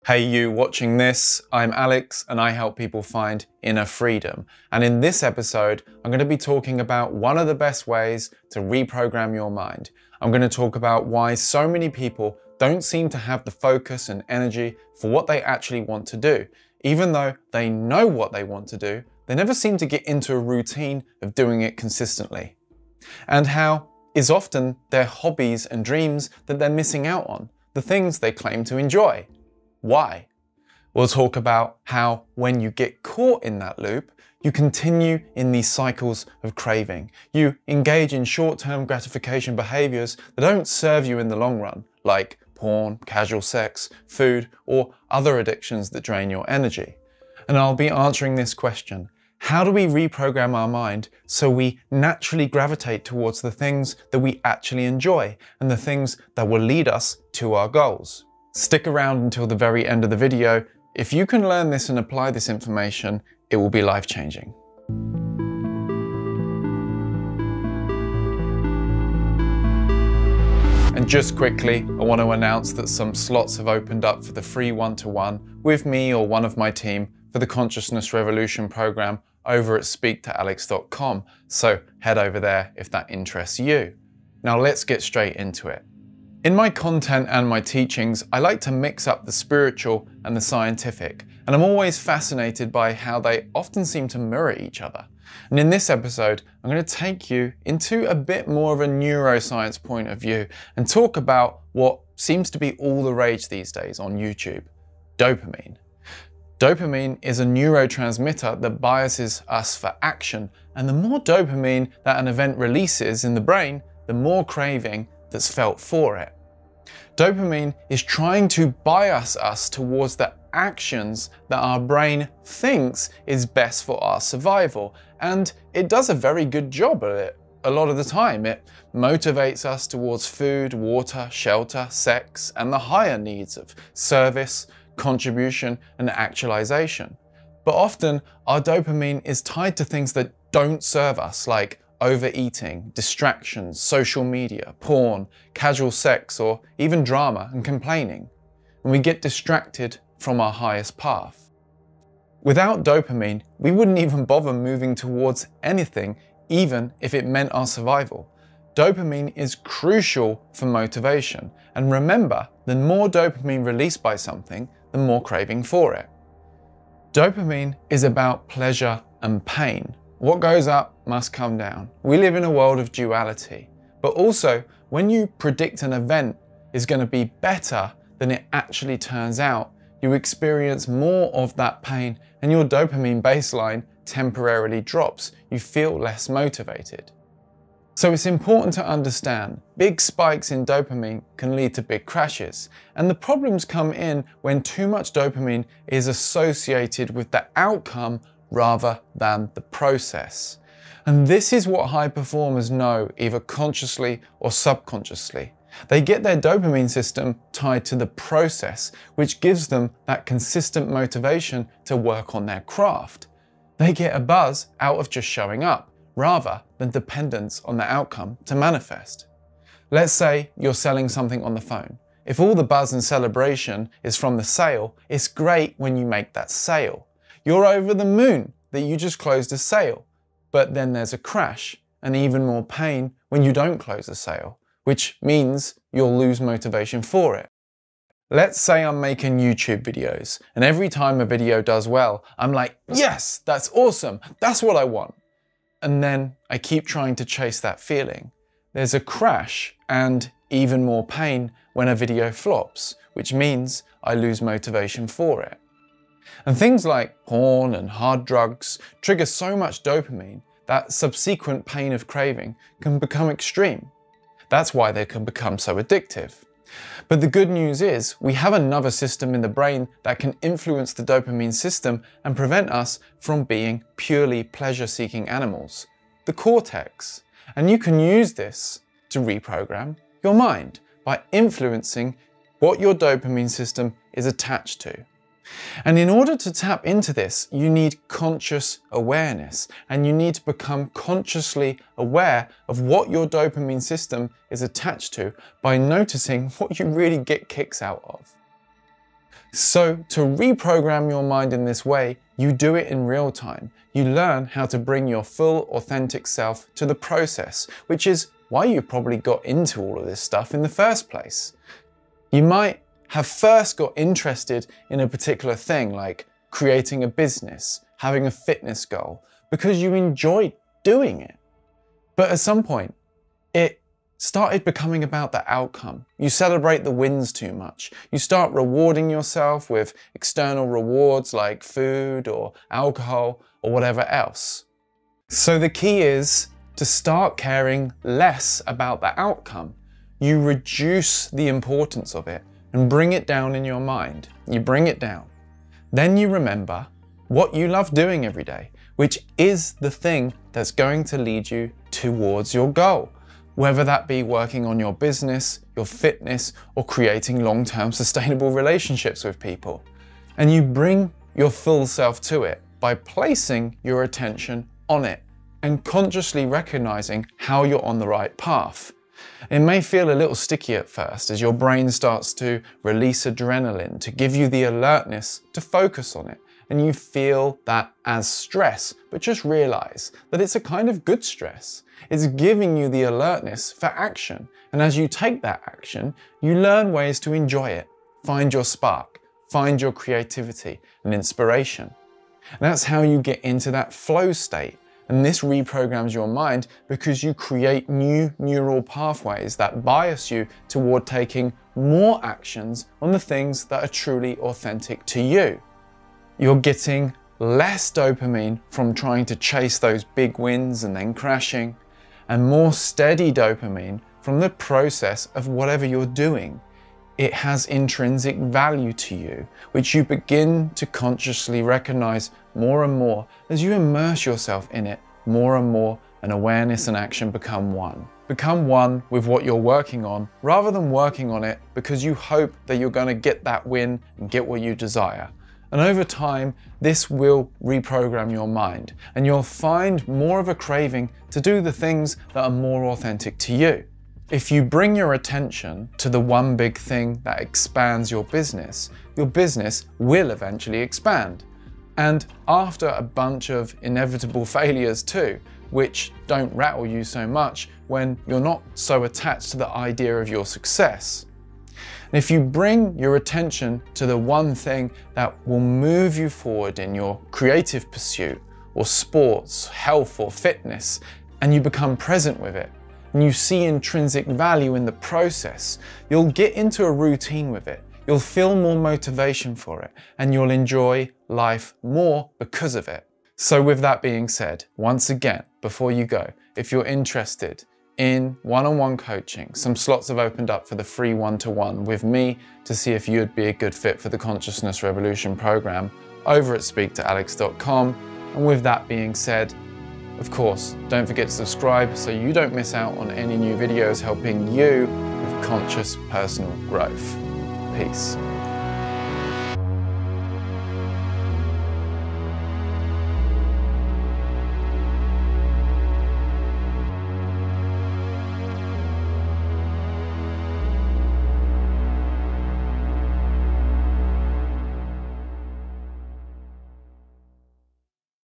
Hey you watching this, I'm Alex and I help people find inner freedom. And in this episode, I'm going to be talking about one of the best ways to reprogram your mind. I'm going to talk about why so many people don't seem to have the focus and energy for what they actually want to do. Even though they know what they want to do, they never seem to get into a routine of doing it consistently. And how is often their hobbies and dreams that they're missing out on, the things they claim to enjoy. Why? We'll talk about how when you get caught in that loop, you continue in these cycles of craving. You engage in short-term gratification behaviors that don't serve you in the long run, like porn, casual sex, food, or other addictions that drain your energy. And I'll be answering this question. How do we reprogram our mind so we naturally gravitate towards the things that we actually enjoy and the things that will lead us to our goals? Stick around until the very end of the video. If you can learn this and apply this information, it will be life-changing. And just quickly, I want to announce that some slots have opened up for the free one-to-one with me or one of my team for the Consciousness Revolution program over at speaktoalex.com. So head over there if that interests you. Now let's get straight into it. In my content and my teachings, I like to mix up the spiritual and the scientific, and I'm always fascinated by how they often seem to mirror each other. And in this episode, I'm going to take you into a bit more of a neuroscience point of view and talk about what seems to be all the rage these days on YouTube: dopamine. Dopamine is a neurotransmitter that biases us for action, and the more dopamine that an event releases in the brain, the more craving that's felt for it. Dopamine is trying to bias us towards the actions that our brain thinks is best for our survival, and it does a very good job at it. A lot of the time, it motivates us towards food, water, shelter, sex, and the higher needs of service, contribution, and actualization. But often, our dopamine is tied to things that don't serve us, like overeating, distractions, social media, porn, casual sex, or even drama and complaining. And we get distracted from our highest path. Without dopamine, we wouldn't even bother moving towards anything, even if it meant our survival. Dopamine is crucial for motivation, and remember, the more dopamine released by something, the more craving for it. Dopamine is about pleasure and pain. What goes up must come down. We live in a world of duality, but also when you predict an event is going to be better than it actually turns out, you experience more of that pain and your dopamine baseline temporarily drops. You feel less motivated. So it's important to understand big spikes in dopamine can lead to big crashes, and the problems come in when too much dopamine is associated with the outcome rather than the process. And this is what high performers know, either consciously or subconsciously. They get their dopamine system tied to the process, which gives them that consistent motivation to work on their craft. They get a buzz out of just showing up, rather than dependence on the outcome to manifest. Let's say you're selling something on the phone. If all the buzz and celebration is from the sale, it's great when you make that sale. You're over the moon that you just closed a sale, but then there's a crash and even more pain when you don't close a sale, which means you'll lose motivation for it. Let's say I'm making YouTube videos, and every time a video does well, I'm like, yes, that's awesome, that's what I want. And then I keep trying to chase that feeling. There's a crash and even more pain when a video flops, which means I lose motivation for it. And things like porn and hard drugs trigger so much dopamine that subsequent pain of craving can become extreme. That's why they can become so addictive. But the good news is we have another system in the brain that can influence the dopamine system and prevent us from being purely pleasure-seeking animals, the cortex. And you can use this to reprogram your mind by influencing what your dopamine system is attached to. And in order to tap into this, you need conscious awareness, and you need to become consciously aware of what your dopamine system is attached to by noticing what you really get kicks out of. So to reprogram your mind in this way, you do it in real time. You learn how to bring your full, authentic self to the process, which is why you probably got into all of this stuff in the first place. You might have first got interested in a particular thing, like creating a business, having a fitness goal, because you enjoyed doing it. But at some point, it started becoming about the outcome. You celebrate the wins too much. You start rewarding yourself with external rewards like food or alcohol or whatever else. So the key is to start caring less about the outcome. You reduce the importance of it and bring it down in your mind. You bring it down. Then you remember what you love doing every day, which is the thing that's going to lead you towards your goal. Whether that be working on your business, your fitness, or creating long-term sustainable relationships with people. And you bring your full self to it by placing your attention on it and consciously recognizing how you're on the right path. It may feel a little sticky at first as your brain starts to release adrenaline to give you the alertness to focus on it, and you feel that as stress, but just realize that it's a kind of good stress. It's giving you the alertness for action, and as you take that action, you learn ways to enjoy it, find your spark, find your creativity and inspiration. And that's how you get into that flow state. And this reprograms your mind because you create new neural pathways that bias you toward taking more actions on the things that are truly authentic to you. You're getting less dopamine from trying to chase those big wins and then crashing, and more steady dopamine from the process of whatever you're doing. It has intrinsic value to you, which you begin to consciously recognize more and more as you immerse yourself in it more and more, and awareness and action become one. Become one with what you're working on, rather than working on it because you hope that you're going to get that win and get what you desire. And over time, this will reprogram your mind, and you'll find more of a craving to do the things that are more authentic to you. If you bring your attention to the one big thing that expands your business will eventually expand. And after a bunch of inevitable failures too, which don't rattle you so much when you're not so attached to the idea of your success. And if you bring your attention to the one thing that will move you forward in your creative pursuit, or sports, health, or fitness, and you become present with it, and you see intrinsic value in the process, you'll get into a routine with it. You'll feel more motivation for it, and you'll enjoy life more because of it. So with that being said, once again, before you go, if you're interested in one-on-one coaching, some slots have opened up for the free one-to-one with me to see if you'd be a good fit for the Consciousness Revolution program over at speaktoalex.com. And with that being said, of course, don't forget to subscribe so you don't miss out on any new videos helping you with conscious personal growth. Peace.